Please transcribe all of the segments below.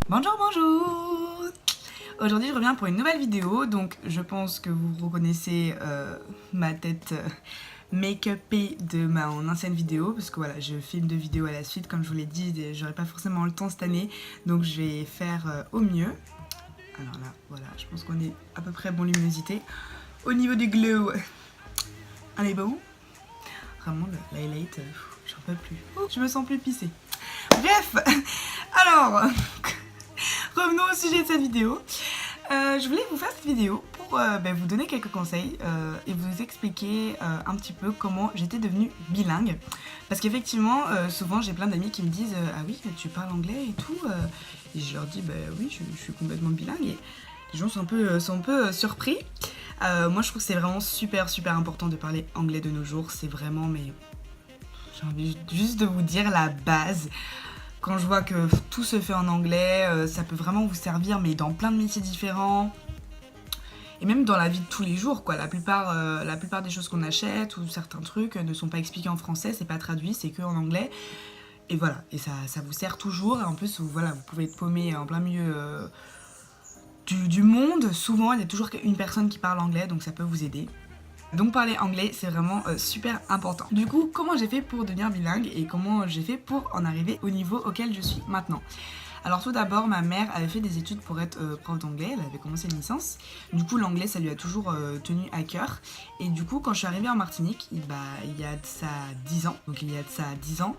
Bonjour, bonjour. Aujourd'hui je reviens pour une nouvelle vidéo, donc je pense que vous reconnaissez ma tête make-upée de mon ancienne vidéo, parce que voilà, je filme 2 vidéos à la suite, comme je vous l'ai dit, j'aurai pas forcément le temps cette année, donc je vais faire au mieux. Alors là, voilà, je pense qu'on est à peu près bon luminosité. Au niveau du glow, on est beau. Vraiment, le highlight, j'en peux plus. Je me sens plus pissée. Bref, alors, revenons au sujet de cette vidéo. Je voulais vous faire cette vidéo pour vous donner quelques conseils et vous expliquer un petit peu comment j'étais devenue bilingue. Parce qu'effectivement, souvent j'ai plein d'amis qui me disent ah oui, tu parles anglais et tout. Et je leur dis oui, je suis complètement bilingue. Et les gens sont un peu surpris. Moi je trouve que c'est vraiment super important de parler anglais de nos jours. C'est vraiment, mais j'ai envie juste de vous dire la base. Quand je vois que tout se fait en anglais, ça peut vraiment vous servir, mais dans plein de métiers différents. Et même dans la vie de tous les jours, quoi. La plupart des choses qu'on achète ou certains trucs ne sont pas expliqués en français, c'est pas traduit, c'est que en anglais. Et voilà, et ça vous sert toujours. Et en plus, voilà, vous pouvez être paumé en plein milieu du monde. Souvent, il y a toujours une personne qui parle anglais, donc ça peut vous aider. Donc parler anglais, c'est vraiment super important. Du coup, comment j'ai fait pour devenir bilingue et comment j'ai fait pour en arriver au niveau auquel je suis maintenant? Alors tout d'abord, ma mère avait fait des études pour être prof d'anglais, elle avait commencé une licence. Du coup, l'anglais, ça lui a toujours tenu à cœur. Et du coup, quand je suis arrivée en Martinique, il y a de ça 10 ans,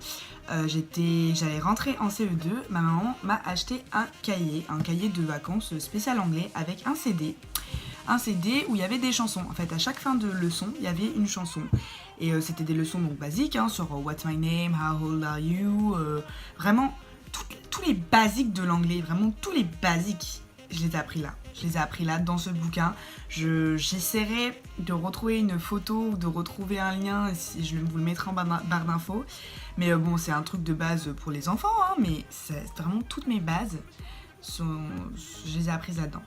j'allais rentrer en CE2, ma maman m'a acheté un cahier de vacances spécial anglais avec un CD où il y avait des chansons. En fait, à chaque fin de leçon, il y avait une chanson. Et c'était des leçons donc basiques, sur What's my name, How old are you, vraiment tous les basiques de l'anglais, vraiment tous les basiques, je les ai appris là. Je les ai appris là, dans ce bouquin. J'essaierai de retrouver une photo ou de retrouver un lien, je vous le mettrai en barre d'infos. Mais bon, c'est un truc de base pour les enfants, mais c'est vraiment toutes mes bases, je les ai apprises là-dedans.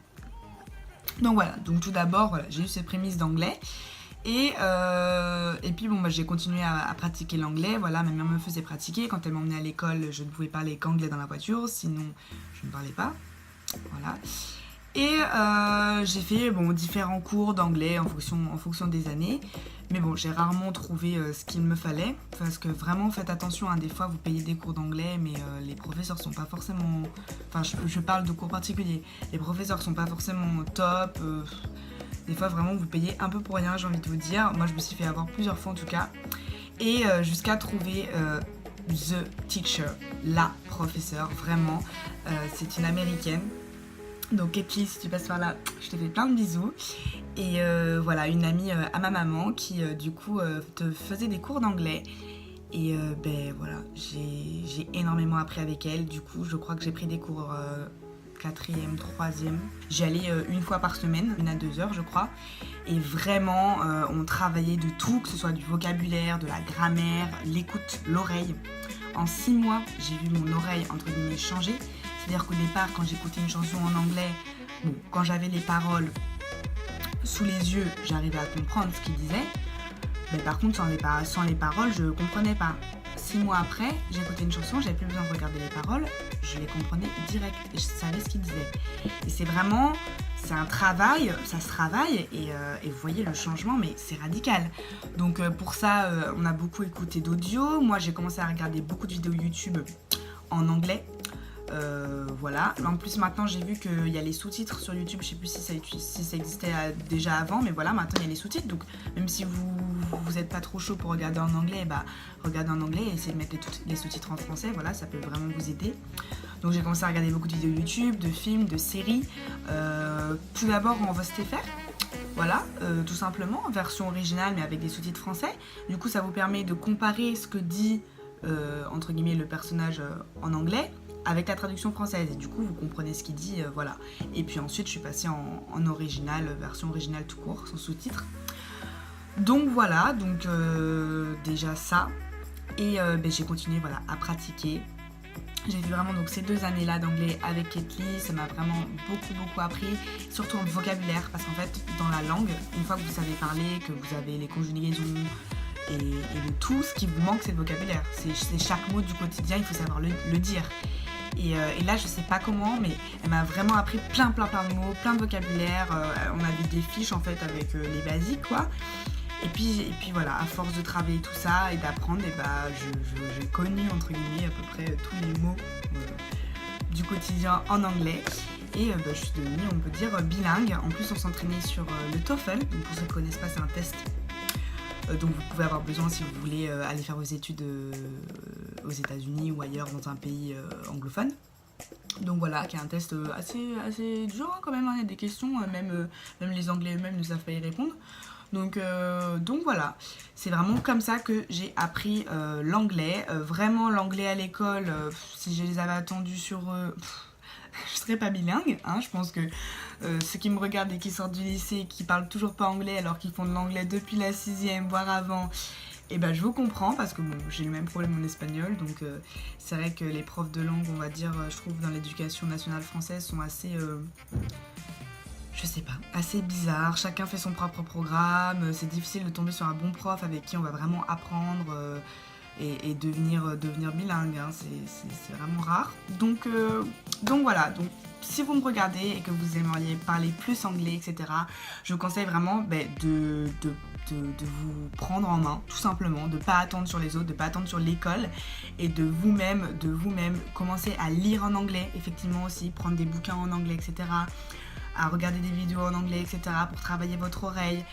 Donc voilà, donc tout d'abord, voilà, j'ai eu ces prémices d'anglais. Et puis bon, j'ai continué à pratiquer l'anglais. Voilà, ma mère me faisait pratiquer. Quand elle m'emmenait à l'école, je ne pouvais parler qu'anglais dans la voiture, sinon je ne parlais pas. Voilà. Et j'ai fait différents cours d'anglais en fonction des années. Mais bon, j'ai rarement trouvé ce qu'il me fallait. Parce que vraiment, faites attention, des fois vous payez des cours d'anglais, mais les professeurs sont pas forcément... Enfin, je parle de cours particuliers. Les professeurs sont pas forcément top. Des fois, vraiment, vous payez un peu pour rien, j'ai envie de vous dire. Moi, je me suis fait avoir plusieurs fois en tout cas. Et jusqu'à trouver the teacher, la professeure, vraiment. C'est une américaine. Donc Katie, si tu passes par là, je te fais plein de bisous. Et voilà, une amie à ma maman qui du coup te faisait des cours d'anglais. Et voilà, j'ai énormément appris avec elle. Du coup, je crois que j'ai pris des cours 4e, 3e. J'y allais une fois par semaine, 1 à 2 heures je crois. Et vraiment, on travaillait de tout, que ce soit du vocabulaire, de la grammaire, l'écoute, l'oreille. En 6 mois, j'ai vu mon oreille entre guillemets changer. C'est-à-dire qu'au départ, quand j'écoutais une chanson en anglais, quand j'avais les paroles sous les yeux, j'arrivais à comprendre ce qu'il disait. Mais par contre, sans les paroles, je ne comprenais pas. 6 mois après, j'écoutais une chanson, j'avais plus besoin de regarder les paroles, je les comprenais direct et je savais ce qu'il disait. Et c'est un travail, ça se travaille et vous voyez le changement, mais c'est radical. Donc pour ça, on a beaucoup écouté d'audio. Moi, j'ai commencé à regarder beaucoup de vidéos YouTube en anglais. Voilà. En plus maintenant j'ai vu qu'il y a les sous-titres sur YouTube, je sais plus si ça existait déjà avant, mais voilà, maintenant il y a les sous-titres, donc même si vous êtes pas trop chaud pour regarder en anglais, regardez en anglais et essayez de mettre les sous-titres en français, voilà, ça peut vraiment vous aider. Donc j'ai commencé à regarder beaucoup de vidéos YouTube, de films, de séries, tout d'abord en VSTFR, voilà, tout simplement, version originale mais avec des sous-titres français. Du coup ça vous permet de comparer ce que dit entre guillemets le personnage en anglais avec la traduction française, et du coup vous comprenez ce qu'il dit, voilà. Et puis ensuite je suis passée en original, version originale tout court, sans sous-titres. Donc voilà, déjà ça. Et j'ai continué, voilà, à pratiquer. J'ai fait vraiment donc ces 2 années-là d'anglais avec Ketly, ça m'a vraiment beaucoup appris, surtout en vocabulaire, parce qu'en fait dans la langue, une fois que vous savez parler, que vous avez les conjugaisons et le tout, ce qui vous manque c'est le vocabulaire. C'est chaque mot du quotidien, il faut savoir le dire. Et là je sais pas comment, mais elle m'a vraiment appris plein de mots, plein de vocabulaire. On avait des fiches en fait avec les basiques quoi. Et puis voilà, à force de travailler tout ça et d'apprendre, et bah, j'ai connu entre guillemets à peu près tous les mots du quotidien en anglais. Et bah, je suis devenue, on peut dire, bilingue. En plus, on s'entraînait sur le TOEFL. Donc pour ceux qui ne connaissent pas, c'est un test dont vous pouvez avoir besoin si vous voulez aller faire vos études aux États-Unis ou ailleurs dans un pays anglophone. Donc voilà, qui est un test assez dur hein, quand même. Hein. Il y a des questions, même les Anglais eux-mêmes ne savent pas y répondre. Donc voilà, c'est vraiment comme ça que j'ai appris l'anglais. Vraiment l'anglais à l'école, si je les avais attendus sur je serais pas bilingue. Hein. Je pense que ceux qui me regardent et qui sortent du lycée, qui parlent toujours pas anglais alors qu'ils font de l'anglais depuis la 6e, voire avant, et ben je vous comprends parce que bon, j'ai le même problème en espagnol. Donc c'est vrai que les profs de langue, on va dire, je trouve dans l'éducation nationale française sont assez... je sais pas, assez bizarre, chacun fait son propre programme, c'est difficile de tomber sur un bon prof avec qui on va vraiment apprendre et devenir bilingue, hein. C'est vraiment rare. Donc voilà, donc si vous me regardez et que vous aimeriez parler plus anglais, etc., je vous conseille vraiment de vous prendre en main, tout simplement, de ne pas attendre sur les autres, de ne pas attendre sur l'école et de vous-même commencer à lire en anglais, effectivement aussi, prendre des bouquins en anglais, etc., à regarder des vidéos en anglais, etc. pour travailler votre oreille,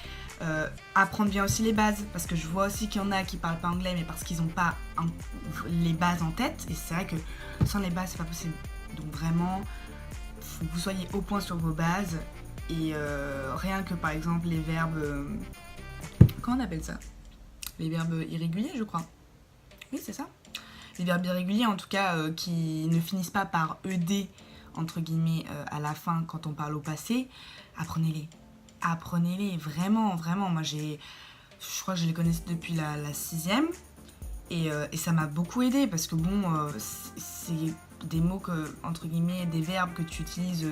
apprendre bien aussi les bases, parce que je vois aussi qu'il y en a qui parlent pas anglais, mais parce qu'ils n'ont pas les bases en tête, et c'est vrai que sans les bases, c'est pas possible. Donc vraiment, faut que vous soyez au point sur vos bases, et rien que par exemple les verbes... comment on appelle ça? Les verbes irréguliers, je crois. Oui, c'est ça. Les verbes irréguliers, en tout cas, qui ne finissent pas par ED, entre guillemets, à la fin quand on parle au passé, apprenez-les, vraiment, moi je crois que je les connaissais depuis la 6e et ça m'a beaucoup aidé parce que bon, c'est des mots entre guillemets, des verbes que tu utilises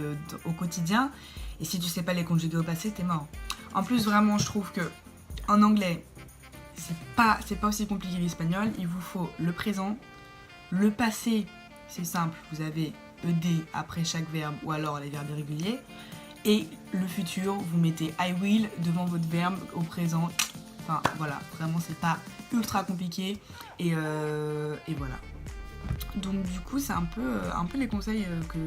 au quotidien et si tu sais pas les conjuguer au passé, t'es mort. En plus, vraiment, je trouve que en anglais, c'est pas aussi compliqué que l'espagnol, il vous faut le présent, le passé, c'est simple, vous avez ED après chaque verbe ou alors les verbes irréguliers. Et le futur, vous mettez I will devant votre verbe au présent. Enfin voilà, vraiment c'est pas ultra compliqué. Et voilà. Donc du coup c'est un peu les conseils que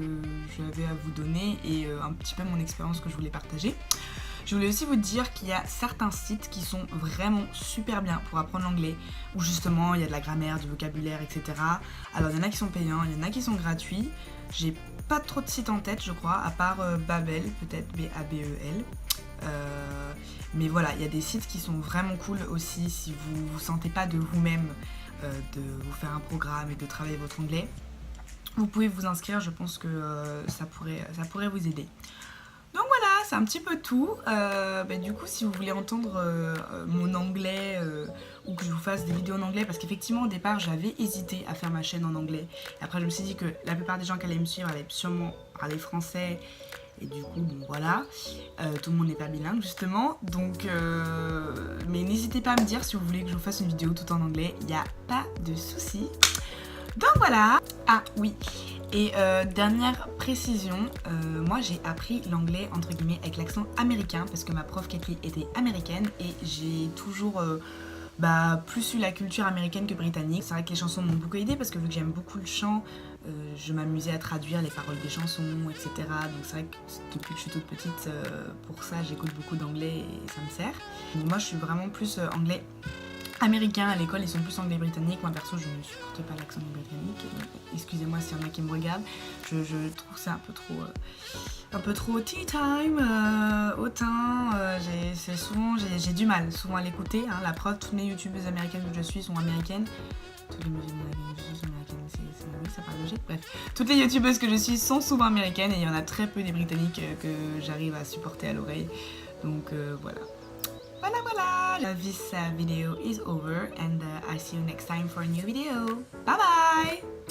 j'avais à vous donner et un petit peu mon expérience que je voulais partager. Je voulais aussi vous dire qu'il y a certains sites qui sont vraiment super bien pour apprendre l'anglais, où justement il y a de la grammaire, du vocabulaire, etc. Alors il y en a qui sont payants, il y en a qui sont gratuits. J'ai pas trop de sites en tête, je crois, à part Babel, peut-être B-A-B-E-L. Mais voilà, il y a des sites qui sont vraiment cool aussi si vous vous sentez pas de vous-même de vous faire un programme et de travailler votre anglais. Vous pouvez vous inscrire, je pense que ça pourrait vous aider. Donc voilà, c'est un petit peu tout. Du coup, si vous voulez entendre mon anglais ou que je vous fasse des vidéos en anglais, parce qu'effectivement au départ j'avais hésité à faire ma chaîne en anglais. Et après je me suis dit que la plupart des gens qui allaient me suivre allaient sûrement parler français. Et du coup, bon voilà, tout le monde n'est pas bilingue justement. Donc, mais n'hésitez pas à me dire si vous voulez que je vous fasse une vidéo tout en anglais. Il n'y a pas de souci. Donc voilà. Ah oui. Et dernière précision, moi j'ai appris l'anglais entre guillemets avec l'accent américain parce que ma prof Ketly était américaine et j'ai toujours plus eu la culture américaine que britannique. C'est vrai que les chansons m'ont beaucoup aidé parce que vu que j'aime beaucoup le chant, je m'amusais à traduire les paroles des chansons, etc. Donc c'est vrai que depuis que je suis toute petite, pour ça j'écoute beaucoup d'anglais et ça me sert. Donc moi je suis vraiment plus anglais américains à l'école, ils sont plus anglais britanniques. Moi perso je ne supporte pas l'accent britannique, excusez-moi s'il y en a qui me regardent, je trouve que c'est un peu trop tea time, hautain, j'ai du mal souvent à l'écouter, hein. La preuve, toutes mes youtubeuses américaines que je suis sont américaines, toutes les musiques américaines oui, ça paraît logique, bref, toutes les youtubeuses que je suis sont souvent américaines et il y en a très peu des britanniques que j'arrive à supporter à l'oreille, donc voilà. This video is over and I see you next time for a new video. Bye bye!